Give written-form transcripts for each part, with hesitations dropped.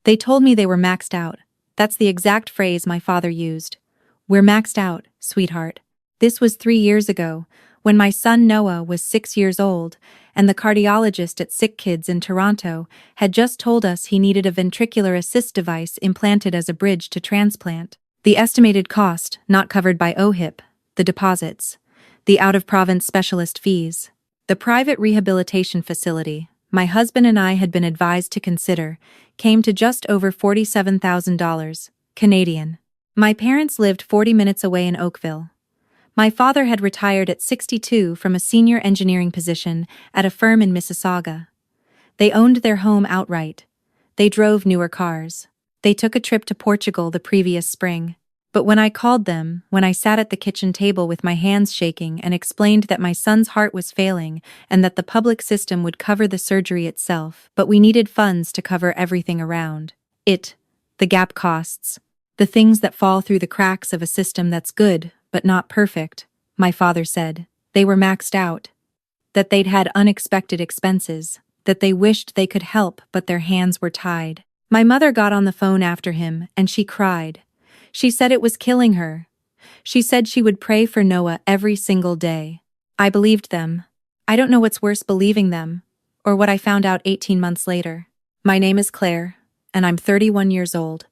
They told me they were maxed out. That's the exact phrase my father used. We're maxed out, sweetheart. This was 3 years ago, when my son Noah was 6 years old, and the cardiologist at Sick Kids in Toronto had just told us he needed a ventricular assist device implanted as a bridge to transplant. The estimated cost, not covered by OHIP, the deposits, the out-of-province specialist fees, the private rehabilitation facility my husband and I had been advised to consider, came to just over $47,000, Canadian. My parents lived 40 minutes away in Oakville. My father had retired at 62 from a senior engineering position at a firm in Mississauga. They owned their home outright. They drove newer cars. They took a trip to Portugal the previous spring. But when I called them, when I sat at the kitchen table with my hands shaking and explained that my son's heart was failing and that the public system would cover the surgery itself, but we needed funds to cover everything around it, the gap costs, the things that fall through the cracks of a system that's good, but not perfect, my father said, they were maxed out. That they'd had unexpected expenses, that they wished they could help but their hands were tied. My mother got on the phone after him and she cried. She said it was killing her. She said she would pray for Noah every single day. I believed them. I don't know what's worse, believing them, or what I found out 18 months later. My name is Claire, and I'm 31 years old,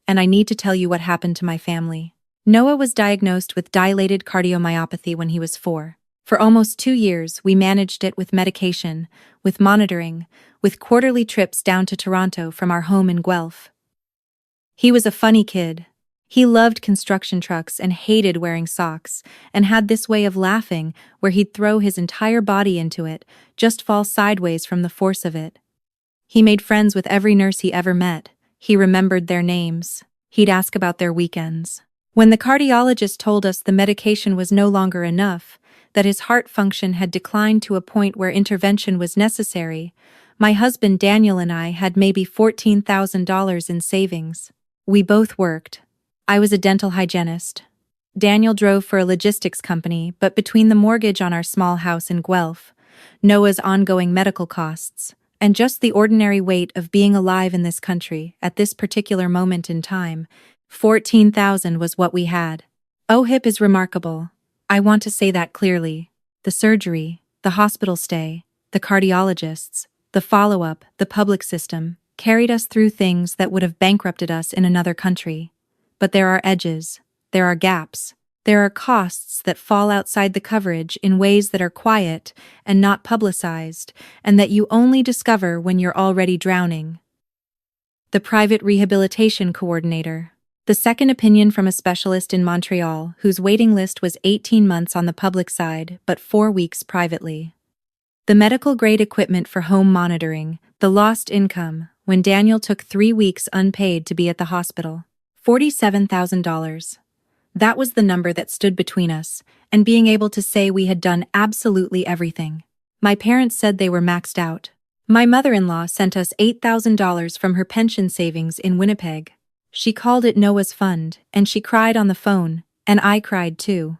and I need to tell you what happened to my family. Noah was diagnosed with dilated cardiomyopathy when he was 4. For almost 2 years, we managed it with medication, with monitoring, with quarterly trips down to Toronto from our home in Guelph. He was a funny kid. He loved construction trucks and hated wearing socks, and had this way of laughing where he'd throw his entire body into it, just fall sideways from the force of it. He made friends with every nurse he ever met. He remembered their names. He'd ask about their weekends. When the cardiologist told us the medication was no longer enough, that his heart function had declined to a point where intervention was necessary, my husband Daniel and I had maybe $14,000 in savings. We both worked. I was a dental hygienist. Daniel drove for a logistics company, but between the mortgage on our small house in Guelph, Noah's ongoing medical costs, and just the ordinary weight of being alive in this country at this particular moment in time, $14,000 was what we had. OHIP is remarkable. I want to say that clearly. The surgery, the hospital stay, the cardiologists, the follow-up, the public system, carried us through things that would have bankrupted us in another country. But there are edges, there are gaps, there are costs that fall outside the coverage in ways that are quiet and not publicized, and that you only discover when you're already drowning. The private rehabilitation coordinator. The second opinion from a specialist in Montreal whose waiting list was 18 months on the public side but 4 weeks privately. The medical-grade equipment for home monitoring, the lost income, when Daniel took 3 weeks unpaid to be at the hospital. $47,000. That was the number that stood between us, and being able to say we had done absolutely everything. My parents said they were maxed out. My mother-in-law sent us $8,000 from her pension savings in Winnipeg. She called it Noah's Fund, and she cried on the phone, and I cried too.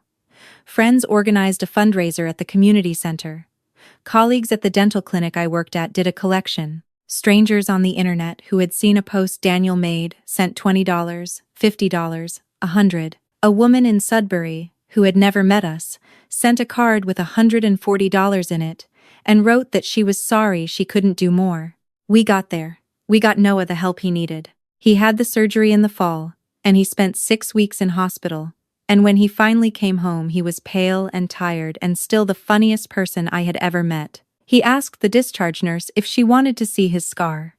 Friends organized a fundraiser at the community center. Colleagues at the dental clinic I worked at did a collection. Strangers on the internet who had seen a post Daniel made sent $20, $50, $100. A woman in Sudbury, who had never met us, sent a card with $140 in it and wrote that she was sorry she couldn't do more. We got there. We got Noah the help he needed. He had the surgery in the fall, and he spent 6 weeks in hospital. And when he finally came home, he was pale and tired and still the funniest person I had ever met. He asked the discharge nurse if she wanted to see his scar.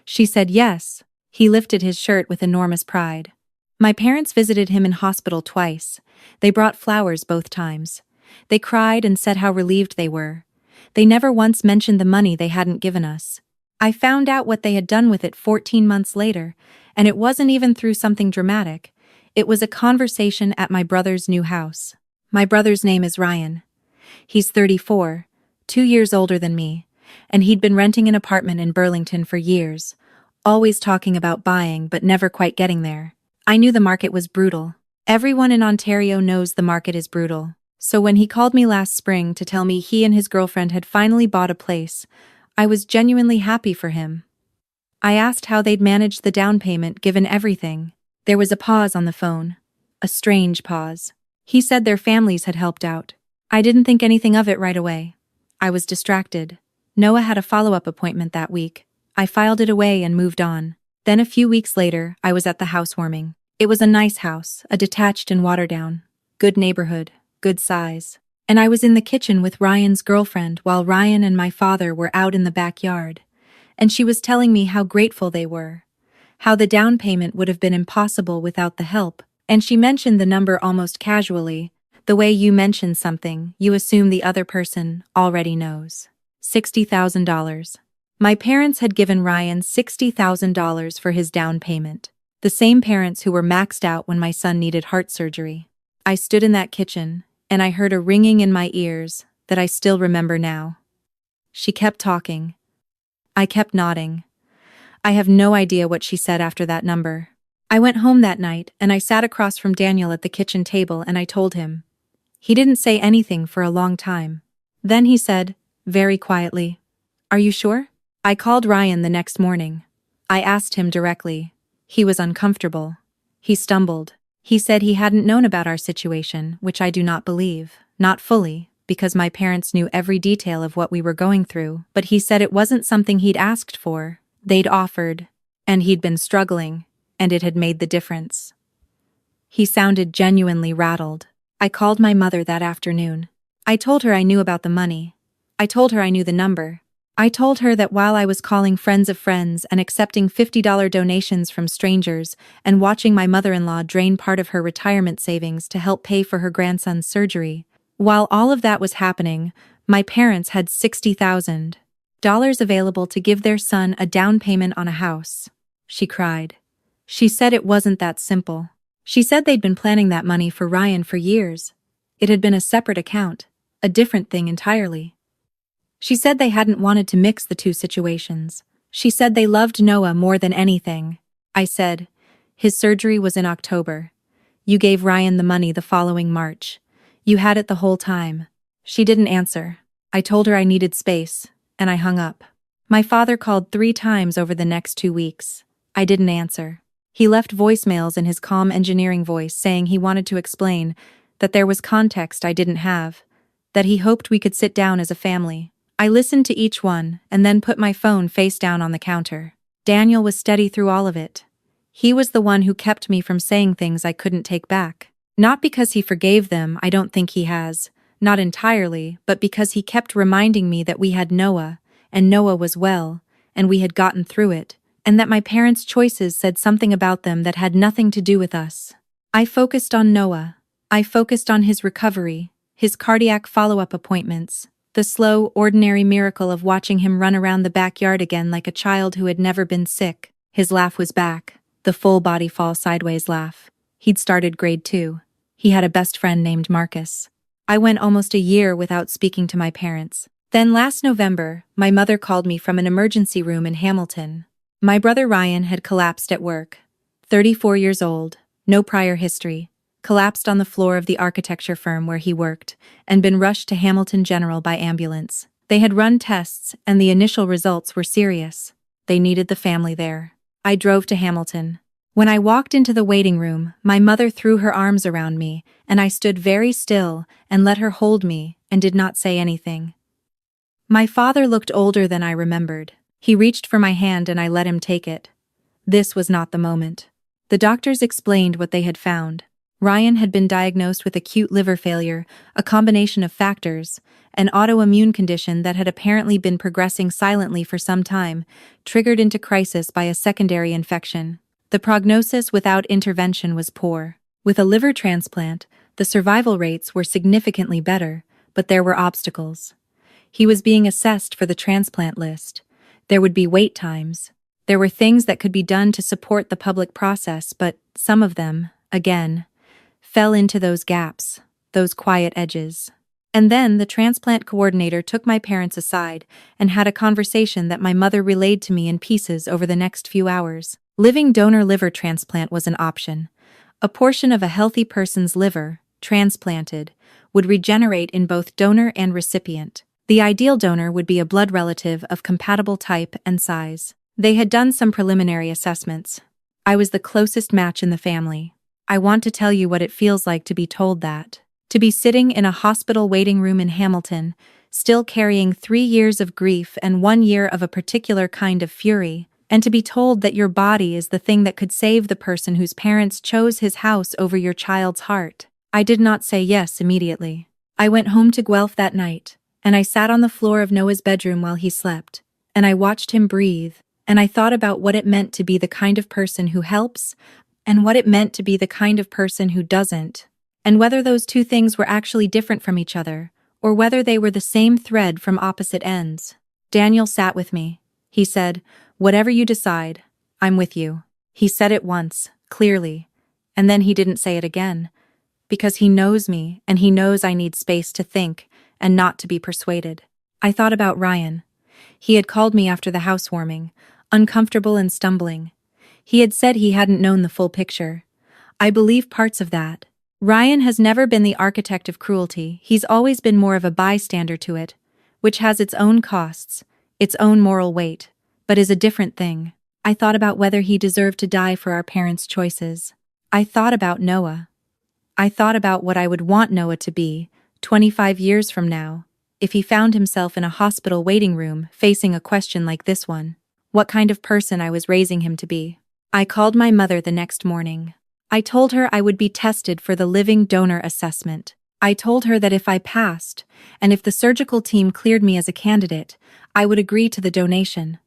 She said yes. He lifted his shirt with enormous pride. My parents visited him in hospital twice. They brought flowers both times. They cried and said how relieved they were. They never once mentioned the money they hadn't given us. I found out what they had done with it 14 months later, and it wasn't even through something dramatic. It was a conversation at my brother's new house. My brother's name is Ryan. He's 34. 2 years older than me, and he'd been renting an apartment in Burlington for years, always talking about buying but never quite getting there. I knew the market was brutal. Everyone in Ontario knows the market is brutal. So when he called me last spring to tell me he and his girlfriend had finally bought a place, I was genuinely happy for him. I asked how they'd managed the down payment given everything. There was a pause on the phone. A strange pause. He said their families had helped out. I didn't think anything of it right away. I was distracted. Noah had a follow-up appointment that week. I filed it away and moved on. Then a few weeks later, I was at the housewarming. It was a nice house, a detached and waterdown. Good neighborhood, good size. And I was in the kitchen with Ryan's girlfriend while Ryan and my father were out in the backyard. And she was telling me how grateful they were. How the down payment would have been impossible without the help. And she mentioned the number almost casually. The way you mention something, you assume the other person already knows. $60,000. My parents had given Ryan $60,000 for his down payment. The same parents who were maxed out when my son needed heart surgery. I stood in that kitchen, and I heard a ringing in my ears that I still remember now. She kept talking. I kept nodding. I have no idea what she said after that number. I went home that night, and I sat across from Daniel at the kitchen table and I told him. He didn't say anything for a long time. Then he said, very quietly, "Are you sure?" I called Ryan the next morning. I asked him directly. He was uncomfortable. He stumbled. He said he hadn't known about our situation, which I do not believe, not fully, because my parents knew every detail of what we were going through, but he said it wasn't something he'd asked for, they'd offered, and he'd been struggling, and it had made the difference. He sounded genuinely rattled. I called my mother that afternoon. I told her I knew about the money. I told her I knew the number. I told her that while I was calling friends of friends and accepting $50 donations from strangers and watching my mother-in-law drain part of her retirement savings to help pay for her grandson's surgery, while all of that was happening, my parents had $60,000 available to give their son a down payment on a house. She cried. She said it wasn't that simple. She said they'd been planning that money for Ryan for years. It had been a separate account, a different thing entirely. She said they hadn't wanted to mix the two situations. She said they loved Noah more than anything. I said, his surgery was in October. You gave Ryan the money the following March. You had it the whole time. She didn't answer. I told her I needed space, and I hung up. My father called 3 times over the next 2 weeks. I didn't answer. He left voicemails in his calm engineering voice saying he wanted to explain that there was context I didn't have, that he hoped we could sit down as a family. I listened to each one and then put my phone face down on the counter. Daniel was steady through all of it. He was the one who kept me from saying things I couldn't take back. Not because he forgave them, I don't think he has, not entirely, but because he kept reminding me that we had Noah, and Noah was well, and we had gotten through it, and that my parents' choices said something about them that had nothing to do with us. I focused on Noah. I focused on his recovery, his cardiac follow-up appointments, the slow, ordinary miracle of watching him run around the backyard again like a child who had never been sick. His laugh was back, the full-body fall-sideways laugh. He'd started grade 2. He had a best friend named Marcus. I went almost a year without speaking to my parents. Then last November, my mother called me from an emergency room in Hamilton. My brother Ryan had collapsed at work. 34 years old, no prior history. Collapsed on the floor of the architecture firm where he worked, and been rushed to Hamilton General by ambulance. They had run tests, and the initial results were serious. They needed the family there. I drove to Hamilton. When I walked into the waiting room, my mother threw her arms around me, and I stood very still and let her hold me and did not say anything. My father looked older than I remembered. He reached for my hand and I let him take it. This was not the moment. The doctors explained what they had found. Ryan had been diagnosed with acute liver failure, a combination of factors, an autoimmune condition that had apparently been progressing silently for some time, triggered into crisis by a secondary infection. The prognosis without intervention was poor. With a liver transplant, the survival rates were significantly better, but there were obstacles. He was being assessed for the transplant list. There would be wait times. There were things that could be done to support the public process, but some of them, again, fell into those gaps, those quiet edges. And then the transplant coordinator took my parents aside and had a conversation that my mother relayed to me in pieces over the next few hours. Living donor liver transplant was an option. A portion of a healthy person's liver, transplanted, would regenerate in both donor and recipient. The ideal donor would be a blood relative of compatible type and size. They had done some preliminary assessments. I was the closest match in the family. I want to tell you what it feels like to be told that. To be sitting in a hospital waiting room in Hamilton, still carrying 3 years of grief and 1 year of a particular kind of fury, and to be told that your body is the thing that could save the person whose parents chose his house over your child's heart. I did not say yes immediately. I went home to Guelph that night, and I sat on the floor of Noah's bedroom while he slept, and I watched him breathe, and I thought about what it meant to be the kind of person who helps, and what it meant to be the kind of person who doesn't, and whether those two things were actually different from each other, or whether they were the same thread from opposite ends. Daniel sat with me. He said, "Whatever you decide, I'm with you." He said it once, clearly, and then he didn't say it again, because he knows me and he knows I need space to think and not to be persuaded. I thought about Ryan. He had called me after the housewarming, uncomfortable and stumbling. He had said he hadn't known the full picture. I believe parts of that. Ryan has never been the architect of cruelty. He's always been more of a bystander to it, which has its own costs, its own moral weight, but is a different thing. I thought about whether he deserved to die for our parents' choices. I thought about Noah. I thought about what I would want Noah to be, 25 years from now, if he found himself in a hospital waiting room facing a question like this one. What kind of person I was raising him to be. I called my mother the next morning. I told her I would be tested for the living donor assessment. I told her that if I passed, and if the surgical team cleared me as a candidate, I would agree to the donation.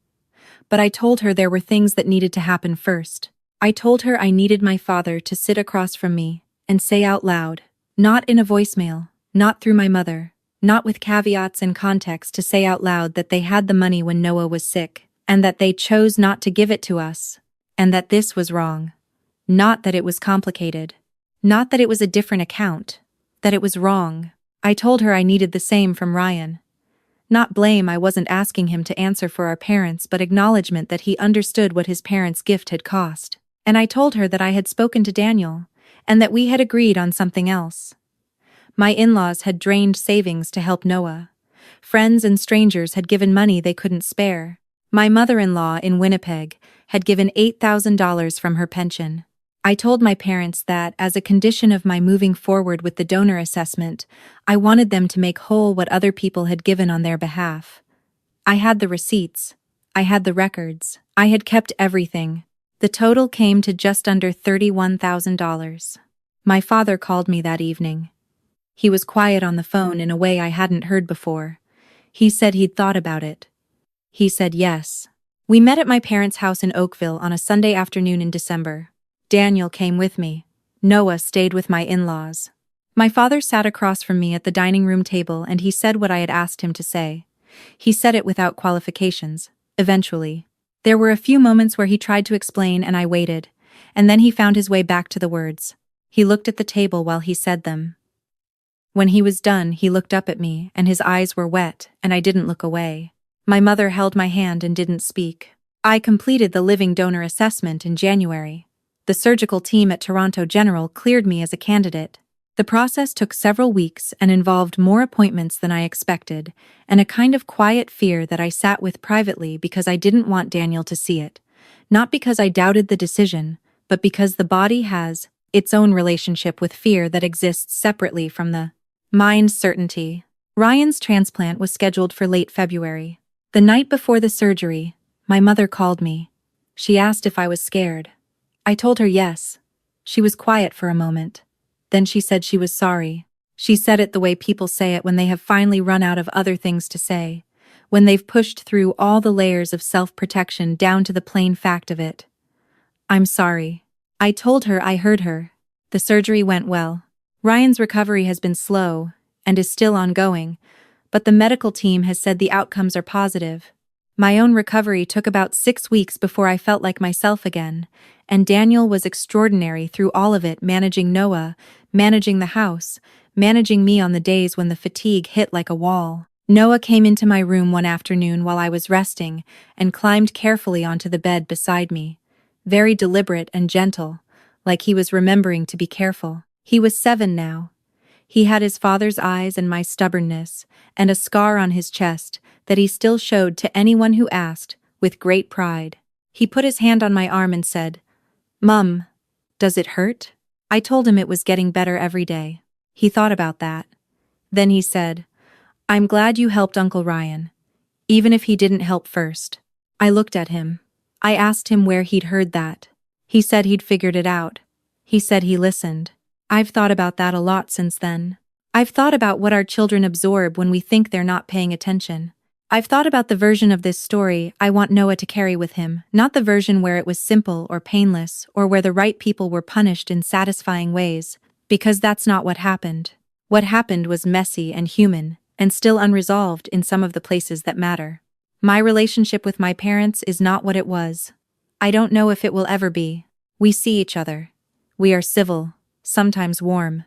But I told her there were things that needed to happen first. I told her I needed my father to sit across from me and say out loud, not in a voicemail, not through my mother, not with caveats and context, to say out loud that they had the money when Noah was sick, and that they chose not to give it to us, and that this was wrong. Not that it was complicated. Not that it was a different account. That it was wrong. I told her I needed the same from Ryan. Not blame, I wasn't asking him to answer for our parents, but acknowledgement that he understood what his parents' gift had cost. And I told her that I had spoken to Daniel, and that we had agreed on something else. My in-laws had drained savings to help Noah. Friends and strangers had given money they couldn't spare. My mother-in-law in Winnipeg had given $8,000 from her pension. I told my parents that, as a condition of my moving forward with the donor assessment, I wanted them to make whole what other people had given on their behalf. I had the receipts. I had the records. I had kept everything. The total came to just under $31,000. My father called me that evening. He was quiet on the phone in a way I hadn't heard before. He said he'd thought about it. He said yes. We met at my parents' house in Oakville on a Sunday afternoon in December. Daniel came with me. Noah stayed with my in-laws. My father sat across from me at the dining room table, and he said what I had asked him to say. He said it without qualifications, eventually. There were a few moments where he tried to explain and I waited, and then he found his way back to the words. He looked at the table while he said them. When he was done, he looked up at me, and his eyes were wet, and I didn't look away. My mother held my hand and didn't speak. I completed the living donor assessment in January. The surgical team at Toronto General cleared me as a candidate. The process took several weeks and involved more appointments than I expected, and a kind of quiet fear that I sat with privately because I didn't want Daniel to see it. Not because I doubted the decision, but because the body has its own relationship with fear that exists separately from the mind's certainty. Ryan's transplant was scheduled for late February. The night before the surgery, my mother called me. She asked if I was scared. I told her yes. She was quiet for a moment. Then she said she was sorry. She said it the way people say it when they have finally run out of other things to say, when they've pushed through all the layers of self-protection down to the plain fact of it. I'm sorry. I told her I heard her. The surgery went well. Ryan's recovery has been slow and is still ongoing, but the medical team has said the outcomes are positive. My own recovery took about 6 weeks before I felt like myself again, and Daniel was extraordinary through all of it, managing Noah, managing the house, managing me on the days when the fatigue hit like a wall. Noah came into my room one afternoon while I was resting and climbed carefully onto the bed beside me, very deliberate and gentle, like he was remembering to be careful. He was 7 now. He had his father's eyes and my stubbornness, and a scar on his chest that he still showed to anyone who asked, with great pride. He put his hand on my arm and said, "Mum, does it hurt?" I told him it was getting better every day. He thought about that. Then he said, "I'm glad you helped Uncle Ryan, even if he didn't help first." I looked at him. I asked him where he'd heard that. He said he'd figured it out. He said he listened. I've thought about that a lot since then. I've thought about what our children absorb when we think they're not paying attention. I've thought about the version of this story I want Noah to carry with him, not the version where it was simple or painless or where the right people were punished in satisfying ways, because that's not what happened. What happened was messy and human, and still unresolved in some of the places that matter. My relationship with my parents is not what it was. I don't know if it will ever be. We see each other. We are civil, sometimes warm.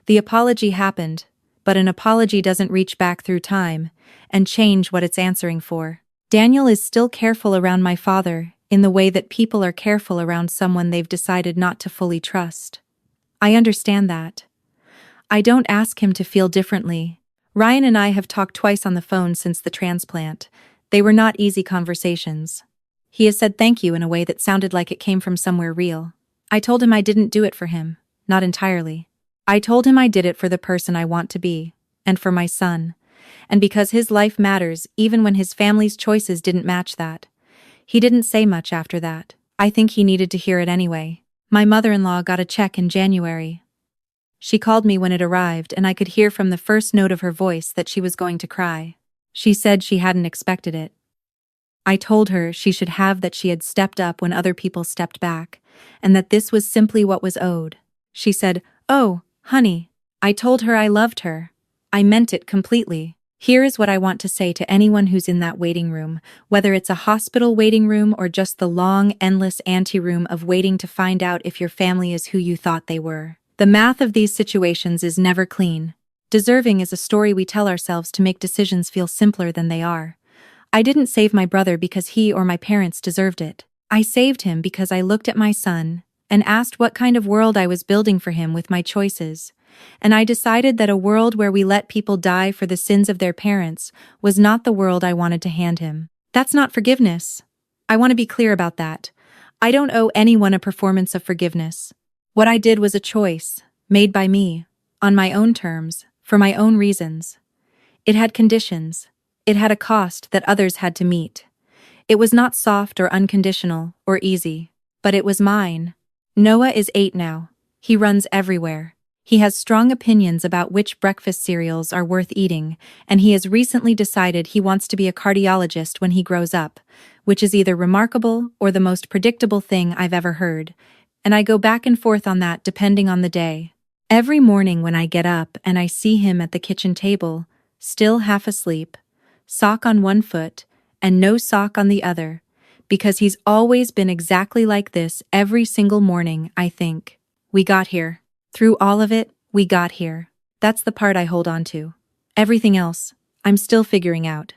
The apology happened, but an apology doesn't reach back through time and change what it's answering for. Daniel is still careful around my father in the way that people are careful around someone they've decided not to fully trust. I understand that. I don't ask him to feel differently. Ryan and I have talked twice on the phone since the transplant. They were not easy conversations. He has said thank you in a way that sounded like it came from somewhere real. I told him I didn't do it for him, not entirely. I told him I did it for the person I want to be, and for my son, and because his life matters even when his family's choices didn't match that. He didn't say much after that. I think he needed to hear it anyway. My mother-in-law got a check in January. She called me when it arrived, and I could hear from the first note of her voice that she was going to cry. She said she hadn't expected it. I told her she should have that she had stepped up when other people stepped back, and that this was simply what was owed. She said, "Oh, honey." I told her I loved her. I meant it completely. Here is what I want to say to anyone who's in that waiting room, whether it's a hospital waiting room or just the long, endless anteroom of waiting to find out if your family is who you thought they were. The math of these situations is never clean. Deserving is a story we tell ourselves to make decisions feel simpler than they are. I didn't save my brother because he or my parents deserved it. I saved him because I looked at my son and asked what kind of world I was building for him with my choices. And I decided that a world where we let people die for the sins of their parents was not the world I wanted to hand him. That's not forgiveness. I want to be clear about that. I don't owe anyone a performance of forgiveness. What I did was a choice, made by me, on my own terms, for my own reasons. It had conditions. It had a cost that others had to meet. It was not soft or unconditional or easy, but it was mine. Noah is 8 now. He runs everywhere. He has strong opinions about which breakfast cereals are worth eating, and he has recently decided he wants to be a cardiologist when he grows up, which is either remarkable or the most predictable thing I've ever heard, and I go back and forth on that depending on the day. Every morning when I get up and I see him at the kitchen table, still half asleep, sock on one foot, and no sock on the other, because he's always been exactly like this every single morning, I think. We got here. Through all of it, we got here. That's the part I hold on to. Everything else, I'm still figuring out.